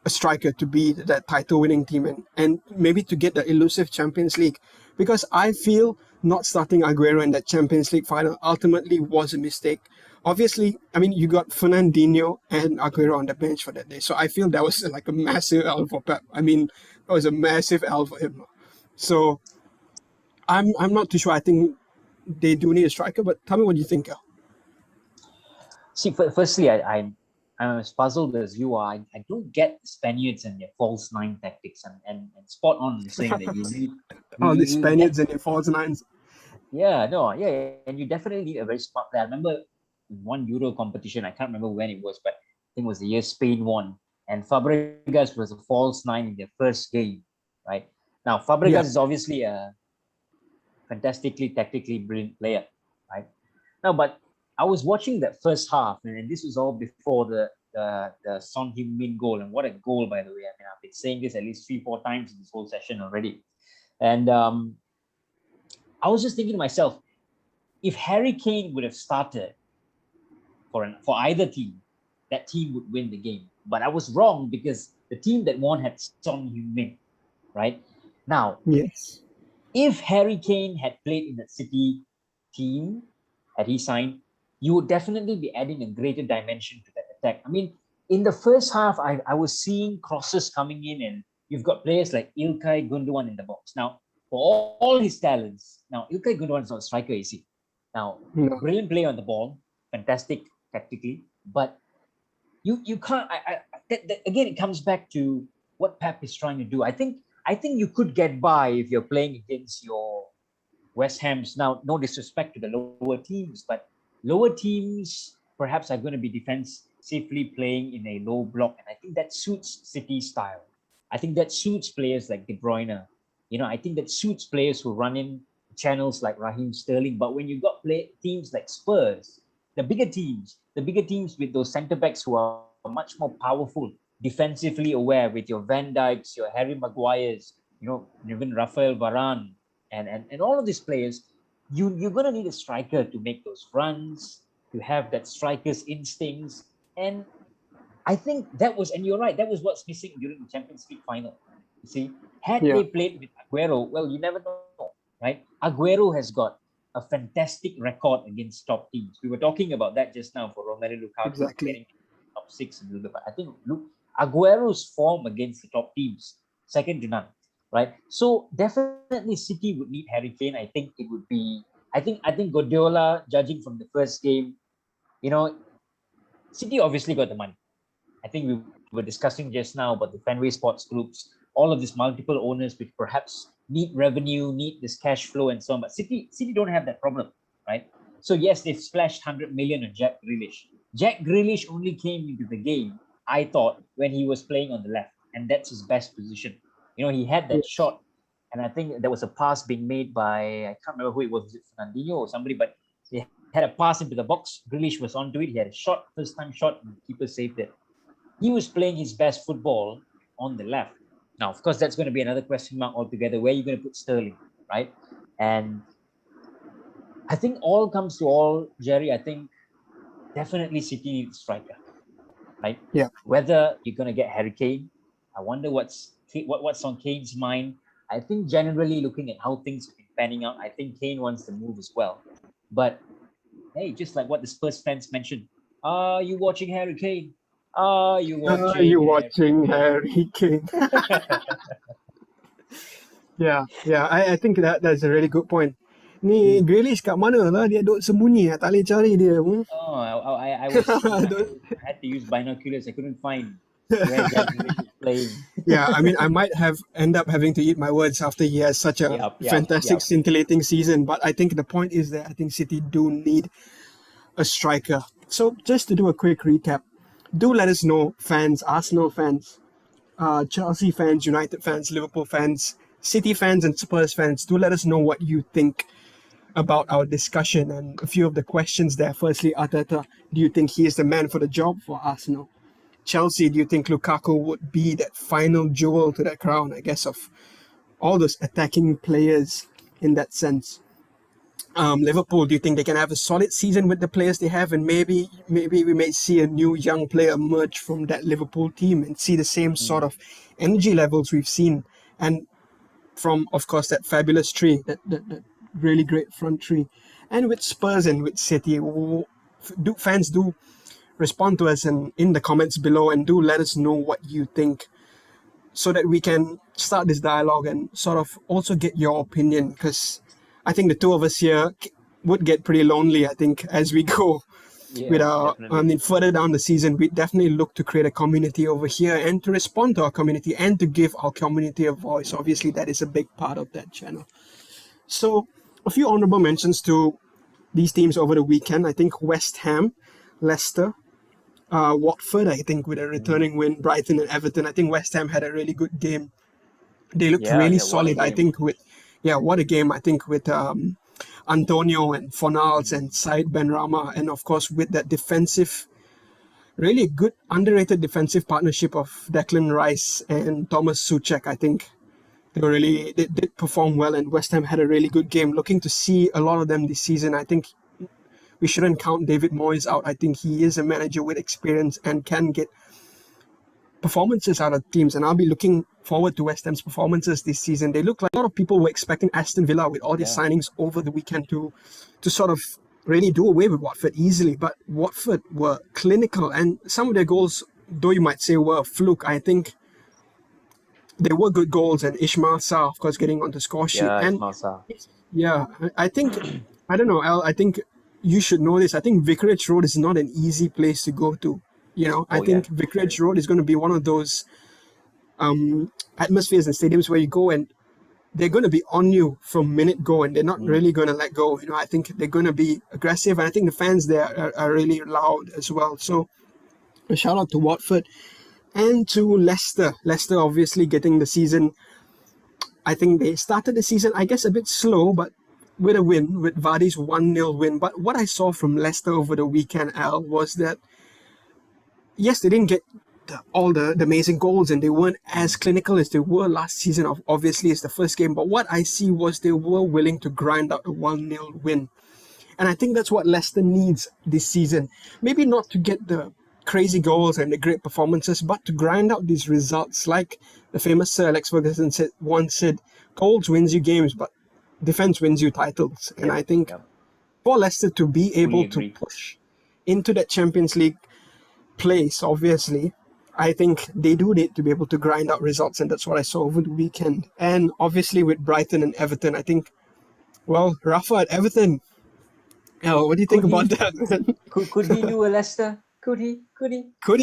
S1: a striker to be that title-winning team and maybe to get the elusive Champions League? Because I feel not starting Aguero in that Champions League final ultimately was a mistake. Obviously, you got Fernandinho and Aguero on the bench for that day. So I feel that was like a massive L for Pep. That was a massive L for him. So I'm not too sure. I think they do need a striker, but tell me what you think, Al.
S2: See, firstly, I'm as puzzled as you are. I don't get the Spaniards and their false nine tactics, and spot on saying that you need
S1: Oh, the Spaniards and their false nines.
S2: and you definitely need a very smart player. I remember in one Euro competition, I can't remember when it was, but I think it was the year Spain won, and Fabregas was a false nine in their first game, right? Now, Fabregas is obviously a fantastically tactically brilliant player, right? Now, but I was watching that first half, and this was all before the Son Heung-min goal, and what a goal, by the way. I've been saying this at least 3-4 times in this whole session already, and I was just thinking to myself, if Harry Kane would have started for either team, that team would win the game. But I was wrong, because the team that won had Son Heung-min, right? Now,
S1: yes,
S2: If Harry Kane had played in that City team, had he signed, you would definitely be adding a greater dimension to that attack. I mean, in the first half, I was seeing crosses coming in, and you've got players like Ilkay Gundogan in the box. Now, for all his talents, now Ilkay Gundogan is not a striker, you see. Now,
S1: No.
S2: brilliant play on the ball, fantastic tactically, but you can't. Again, it comes back to what Pep is trying to do. I think you could get by if you're playing against your West Ham's. Now, no disrespect to the lower teams, but lower teams perhaps are going to be defensively playing in a low block, and I think that suits City's style. I think that suits players like De Bruyne. I think that suits players who run in channels like Raheem Sterling. But when you got teams like Spurs, the bigger teams with those centre backs who are much more powerful, defensively aware, with your Van Dijks, your Harry Maguires, even Rafael Varane, and all of these players, you're gonna need a striker to make those runs, to have that striker's instincts. And I think and you're right, that was what's missing during the Champions League final. You see, had
S1: Yeah.
S2: they played with Aguero, well, you never know, right? Aguero has got a fantastic record against top teams. We were talking about that just now for Romelu Lukaku
S1: Exactly.
S2: getting top 6 in Liverpool. I think Aguero's form against the top teams, second to none, right? So definitely City would need Harry Kane. I think it would be. I think Guardiola, judging from the first game, City obviously got the money. I think we were discussing just now about the Fenway Sports groups, all of these multiple owners which perhaps need revenue, need this cash flow and so on. But City don't have that problem, right? So yes, they've splashed 100 million on Jack Grealish. Jack Grealish only came into the game, I thought, when he was playing on the left, and that's his best position. He had that shot, and I think there was a pass being made by, I can't remember who it was it Fernandinho or somebody, but they had a pass into the box. Grealish was onto it. He had a shot, first time shot, and the keeper saved it. He was playing his best football on the left. Now, of course, that's going to be another question mark altogether. Where are you going to put Sterling, right? And I think all comes to all, Jerry. I think definitely City needs striker, right?
S1: Yeah.
S2: Whether you're going to get Harry Kane, I wonder what's on Kane's mind. I think generally looking at how things have been panning out, I think Kane wants to move as well. But hey, just like what the Spurs fans mentioned, are you watching Harry Kane? Are you watching
S1: Harry Kane? Yeah. I think that's a really good point. Ni Grealish kat mana lah? Dia duduk sembunyi, tak boleh cari dia.
S2: Oh, I had to use binoculars. I couldn't find where Jack Grealish is playing.
S1: Yeah, I mean, I might end up having to eat my words after he has such a fantastic, scintillating season. But I think the point is that I think City do need a striker. So just to do a quick recap, do let us know, fans, Arsenal fans, Chelsea fans, United fans, Liverpool fans, City fans, and Spurs fans. Do let us know what you think about our discussion and a few of the questions there. Firstly, Arteta, do you think he is the man for the job for Arsenal? Chelsea, do you think Lukaku would be that final jewel to that crown, I guess, of all those attacking players in that sense? Liverpool, do you think they can have a solid season with the players they have, and maybe we may see a new young player emerge from that Liverpool team and see the same sort of energy levels we've seen, and from, of course, that fabulous tree, that really great front tree. And with Spurs and with City, fans do respond to us in the comments below, and do let us know what you think, so that we can start this dialogue and sort of also get your opinion, because I think the two of us here would get pretty lonely, I think, as we go. Further down the season, we definitely look to create a community over here and to respond to our community and to give our community a voice. Obviously, that is a big part of that channel. So, a few honorable mentions to these teams over the weekend. I think West Ham, Leicester, Watford, I think, with a returning win, Brighton and Everton. I think West Ham had a really good game. They looked really solid, I think, what a game, I think, with Antonio and Fornals and Said Benrahma, and of course with that really good underrated defensive partnership of Declan Rice and Thomas Soucek. I think they did perform well, and West Ham had a really good game. Looking to see a lot of them this season. I think we shouldn't count David Moyes out. I think he is a manager with experience and can get performances out of teams, and I'll be looking forward to West Ham's performances this season. They look like a lot of people were expecting Aston Villa with all these signings over the weekend to sort of really do away with Watford easily. But Watford were clinical, and some of their goals, though you might say were a fluke, I think they were good goals. And Ismail Sarr, of course, getting on the score sheet.
S2: Yeah,
S1: And
S2: Ismail Sarr.
S1: yeah, I think, I don't know, Al, I think you should know this. I think Vicarage Road is not an easy place to go to. I think Vicarage Road is going to be one of those atmospheres and stadiums where you go and they're going to be on you from minute go, and they're not really going to let go. I think they're going to be aggressive, and I think the fans there are really loud as well. So a shout out to Watford and to Leicester. Leicester obviously getting the season. I think they started the season, I guess, a bit slow, but with a win, with Vardy's 1-0 win. But what I saw from Leicester over the weekend, Al, was that yes, they didn't get all the amazing goals, and they weren't as clinical as they were last season. Obviously, it's the first game. But what I see was they were willing to grind out a 1-0 win. And I think that's what Leicester needs this season. Maybe not to get the crazy goals and the great performances, but to grind out these results. Like the famous Sir Alex Ferguson once said, goals wins you games, but defense wins you titles. And I think for Leicester to be able to push into that Champions League place, obviously, I think they do need to be able to grind out results, and that's what I saw over the weekend. And obviously with Brighton and Everton, I think, well, Rafa at Everton, what do you think about that, man?
S2: Could he do a Leicester? Could he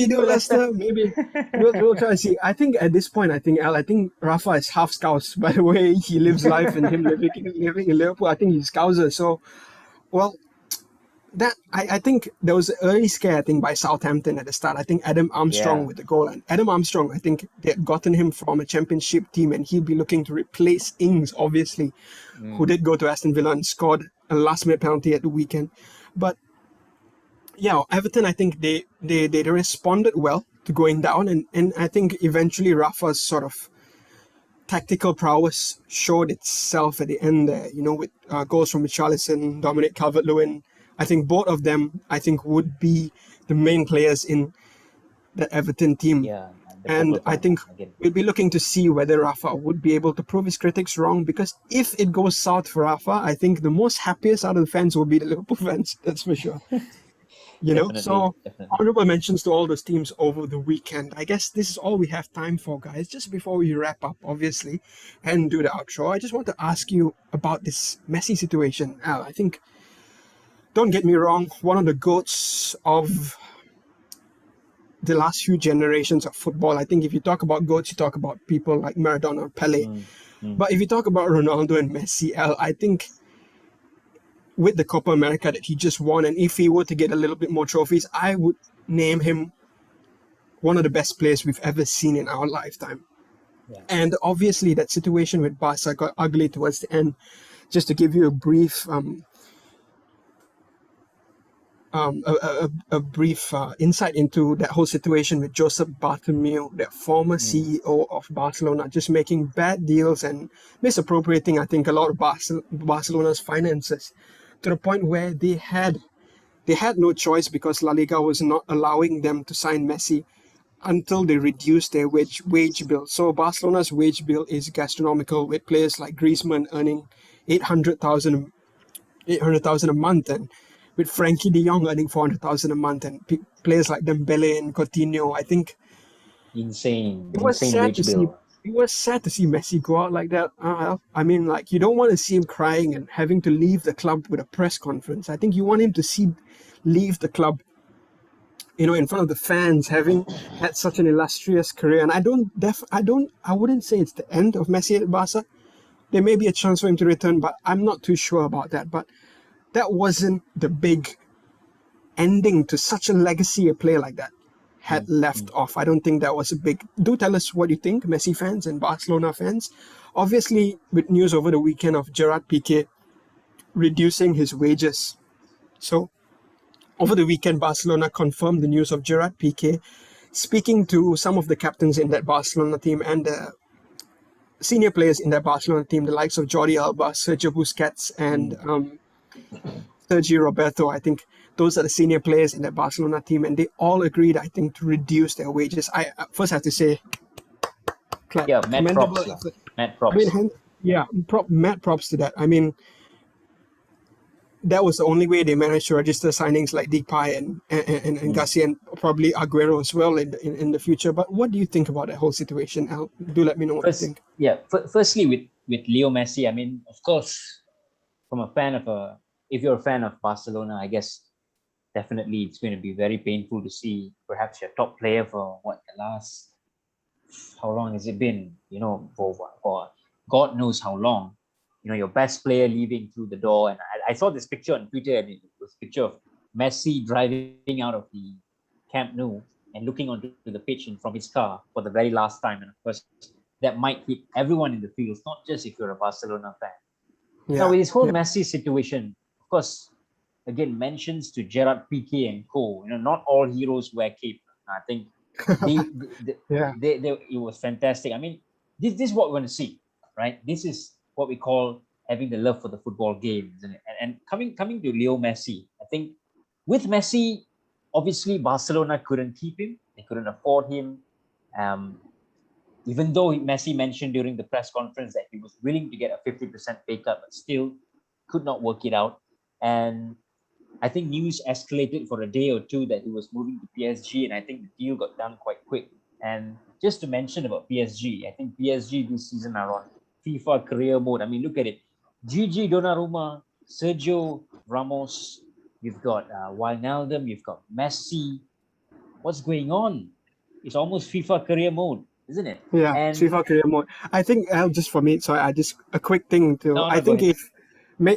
S1: do a Leicester? Maybe. We'll try to see. I think at this point, I think Rafa is half Scouse by the way he lives life, and him living in Liverpool. I think he's Scouser. So, well, that I think there was an early scare, I think, by Southampton at the start. I think Adam Armstrong with the goal. And Adam Armstrong, I think they had gotten him from a championship team, and he'll be looking to replace Ings, obviously, who did go to Aston Villa and scored a last-minute penalty at the weekend. But yeah, Everton, I think they responded well to going down, and I think eventually Rafa's sort of tactical prowess showed itself at the end there, with goals from Richarlison, Dominic Calvert-Lewin. I think both of them, would be the main players in the Everton team.
S2: Yeah,
S1: and I think we'll be looking to see whether Rafa would be able to prove his critics wrong, because if it goes south for Rafa, I think the most happiest out of the fans will be the Liverpool fans, that's for sure. Definitely. Honorable mentions to all those teams over the weekend. I guess this is all we have time for, guys. Just before we wrap up, obviously, and do the outro, I just want to ask you about this Messi situation. Al, I think, don't get me wrong, one of the GOATs of the last few generations of football. I think if you talk about GOATs, you talk about people like Maradona or Pele. But if you talk about Ronaldo and Messi, Al, I think with the Copa America that he just won, and if he were to get a little bit more trophies, I would name him one of the best players we've ever seen in our lifetime. Yeah. And obviously that situation with Barca got ugly towards the end. Just to give you a brief insight into that whole situation with Josep Bartomeu, the former CEO of Barcelona, just making bad deals and misappropriating, I think, a lot of Barcelona's finances, to the point where they had no choice, because La Liga was not allowing them to sign Messi until they reduced their wage bill. So Barcelona's wage bill is gastronomical, with players like Griezmann earning 800,000 a month, and with Frankie de Jong earning 400,000 a month, and players like Dembele and Coutinho. I think
S2: insane
S1: wage bill. It was sad to see Messi go out like that. I mean, like, you don't want to see him crying and having to leave the club with a press conference. I think you want him to leave the club, in front of the fans, having had such an illustrious career. And I wouldn't say it's the end of Messi at Barca. There may be a chance for him to return, but I'm not too sure about that. But that wasn't the big ending to such a legacy a player like that had left off. I don't think that was a big... Do tell us what you think, Messi fans and Barcelona fans. Obviously, with news over the weekend of Gerard Piqué reducing his wages. So, over the weekend, Barcelona confirmed the news of Gerard Piqué speaking to some of the captains in that Barcelona team and the senior players in that Barcelona team, the likes of Jordi Alba, Sergio Busquets, and Sergio Roberto. I think those are the senior players in the Barcelona team, and they all agreed, I think, to reduce their wages. I first have to say,
S2: Yeah, mad
S1: commendable
S2: props, lah.
S1: effort.
S2: Mad
S1: I mean,
S2: props.
S1: yeah, mad props to that. I mean, that was the only way they managed to register signings like Depay and Garcia and probably Aguero as well in the future. But what do you think about that whole situation, Al? Do let me know what you think.
S2: Firstly, with Leo Messi, I mean, of course, from a fan of if you're a fan of Barcelona, I guess definitely it's going to be very painful to see perhaps your top player for the last, how long has it been? For God knows how long. Your best player leaving through the door. And I saw this picture on Twitter, and it was a picture of Messi driving out of the Camp Nou and looking onto the pitch and from his car for the very last time. And of course, that might hit everyone in the fields, not just if you're a Barcelona fan. Now, with this whole Messi situation, of course, again, mentions to Gerard Piqué and co. Not all heroes wear cape. I think it was fantastic. I mean, this is what we're going to see, right? This is what we call having the love for the football game, isn't it? And coming to Leo Messi, I think with Messi, obviously Barcelona couldn't keep him. They couldn't afford him. Even though Messi mentioned during the press conference that he was willing to get a 50% pay cut, but still could not work it out. And I think news escalated for a day or two that he was moving to PSG, and I think the deal got done quite quick. And just to mention about PSG, I think PSG this season are on FIFA career mode. I mean, look at it. Gigi Donnarumma, Sergio Ramos, you've got Wijnaldum, you've got Messi. What's going on? It's almost FIFA career mode, isn't it?
S1: Yeah,
S2: And
S1: FIFA career mode. I think just for me, sorry, I just a quick thing to.
S2: no,
S1: I
S2: go
S1: think
S2: ahead.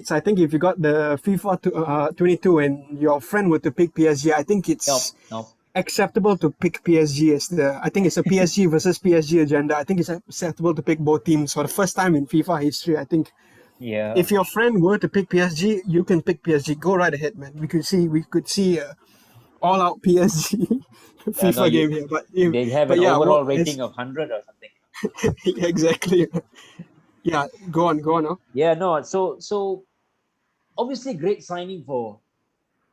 S1: I think if you got the FIFA 22 and your friend were to pick PSG, I think it's
S2: No.
S1: acceptable to pick PSG as the. I think it's a PSG versus PSG agenda. I think it's acceptable to pick both teams for the first time in FIFA history. I think
S2: Yeah.
S1: if your friend were to pick PSG, you can pick PSG. Go right ahead, man. We could see all out PSG
S2: Yeah, no,
S1: FIFA game here.
S2: they have
S1: But
S2: an
S1: yeah,
S2: overall rating of 100 or something.
S1: exactly. Yeah, go on. Huh?
S2: Yeah, no. So obviously great signing for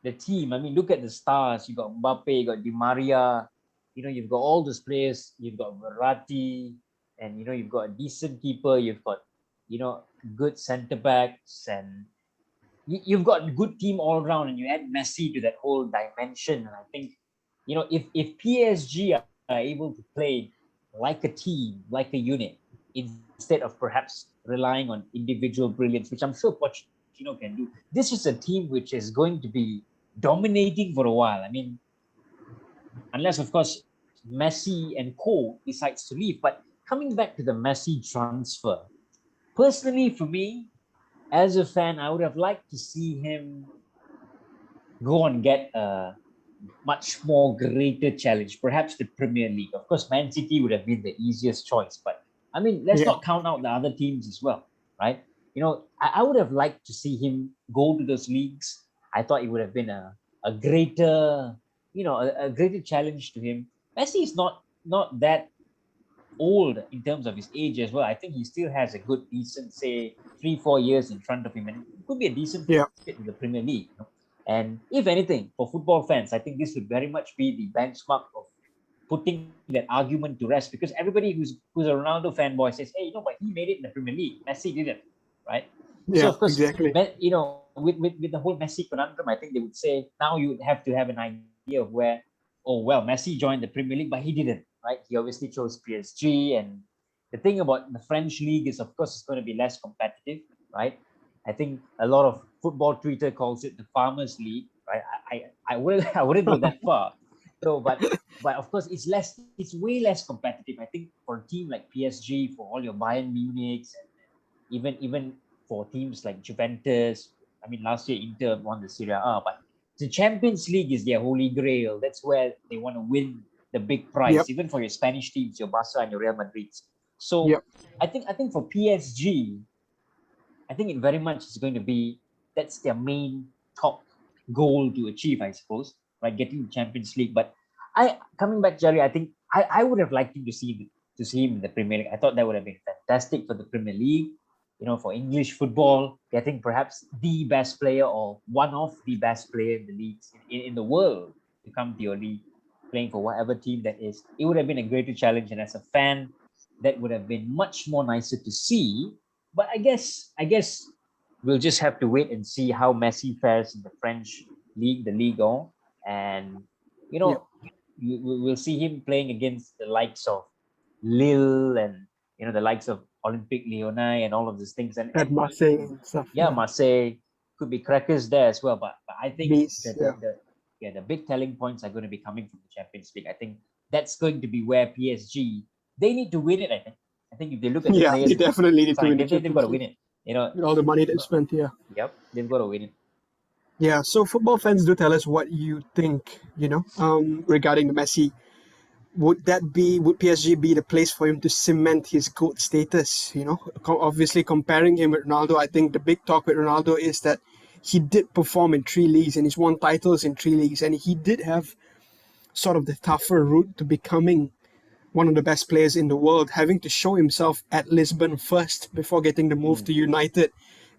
S2: the team. I mean, look at the stars. You got Mbappe, you got Di Maria. You've got all those players. You've got Verratti, and you've got a decent keeper. You've got good centre backs, and you've got a good team all around. And you add Messi to that whole dimension. And I think if PSG are able to play like a team, like a unit, instead of perhaps relying on individual brilliance, which I'm sure Pochettino can do. This is a team which is going to be dominating for a while. I mean, unless of course Messi and co decides to leave. But coming back to the Messi transfer, personally for me, as a fan, I would have liked to see him go and get a much more greater challenge, perhaps the Premier League. Of course, Man City would have been the easiest choice, but I mean, let's not count out the other teams as well, right? I would have liked to see him go to those leagues. I thought it would have been a greater, a greater challenge to him. Messi is not that old in terms of his age as well. I think he still has a good, decent, say 3-4 years in front of him, and it could be a decent fit in the Premier League. And if anything, for football fans, I think this would very much be the benchmark of putting that argument to rest, because everybody who's a Ronaldo fanboy says, hey, but he made it in the Premier League. Messi didn't, right?
S1: Yeah,
S2: so of course,
S1: exactly.
S2: With the whole Messi conundrum, I think they would say now you would have to have an idea of where, Messi joined the Premier League, but he didn't, right? He obviously chose PSG, and the thing about the French league is, of course, it's going to be less competitive, right? I think a lot of football Twitter calls it the Farmers League, right? I wouldn't go that far. So, but of course, it's way less competitive. I think for a team like PSG, for all your Bayern Munich, and even for teams like Juventus. I mean, last year Inter won the Serie A, but the Champions League is their holy grail. That's where they want to win the big prize, even for your Spanish teams, your Barca and your Real Madrid. So I think for PSG, I think it very much is going to be, that's their main top goal to achieve, I suppose, right? Getting the Champions League. But coming back, Jerry, I think I would have liked him to see him in the Premier League. I thought that would have been fantastic for the Premier League. for English football, getting perhaps the best player or one of the best player in the leagues in the world to come to your league, playing for whatever team that is. It would have been a greater challenge, and as a fan, that would have been much more nicer to see. But I guess we'll just have to wait and see how Messi fares in the French league, the Ligue 1, and
S1: Yeah.
S2: we'll see him playing against the likes of Lille and the likes of Olympique Lyonnais and all of these things,
S1: At Marseille and stuff.
S2: yeah, Marseille could be crackers there as well. But I think
S1: Beast,
S2: that the big telling points are going to be coming from the Champions League. I think that's going to be where PSG, they need to win it. I think if they look at the
S1: Yeah,
S2: players,
S1: they definitely need to win
S2: they've got to win it.
S1: With all the money they've spent, yeah.
S2: Yep, they've got to win it.
S1: Yeah, so football fans, do tell us what you think, regarding the Messi. Would PSG be the place for him to cement his GOAT status? Obviously comparing him with Ronaldo, I think the big talk with Ronaldo is that he did perform in 3 leagues and he's won titles in 3 leagues, and he did have sort of the tougher route to becoming one of the best players in the world, having to show himself at Lisbon first before getting the move to United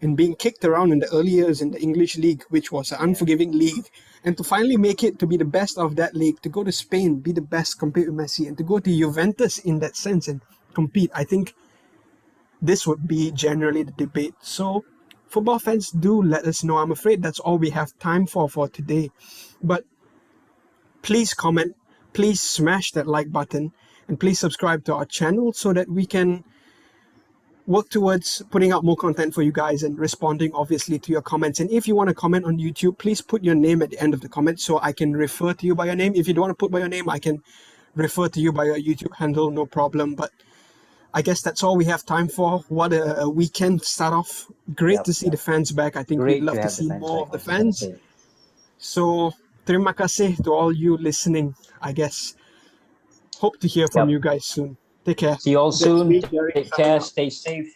S1: and being kicked around in the early years in the English league, which was an unforgiving league, and to finally make it to be the best of that league, to go to Spain, be the best, compete with Messi, and to go to Juventus in that sense and compete. I think this would be generally the debate. So football fans, do let us know. I'm afraid that's all we have time for today. But please comment, please smash that like button, and please subscribe to our channel so that we can work towards putting out more content for you guys and responding obviously to your comments. And if you want to comment on YouTube, please put your name at the end of the comment so I can refer to you by your name. If you don't want to put by your name, I can refer to you by your YouTube handle, no problem. But I guess that's all we have time for. What a weekend start off. Great to see the fans back. I think we'd love to see more of the fans. So terima kasih to all you listening, I guess. Hope to hear from you guys soon. Take care.
S2: See you all soon. Take care, stay safe,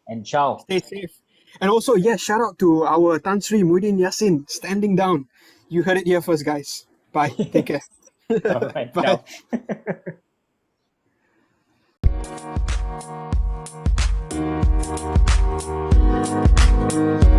S2: and ciao.
S1: Stay safe. And also, shout out to our Tan Sri Muhyiddin Yassin, standing down. You heard it here first, guys. Bye. Take care.
S2: All right, bye. Ciao.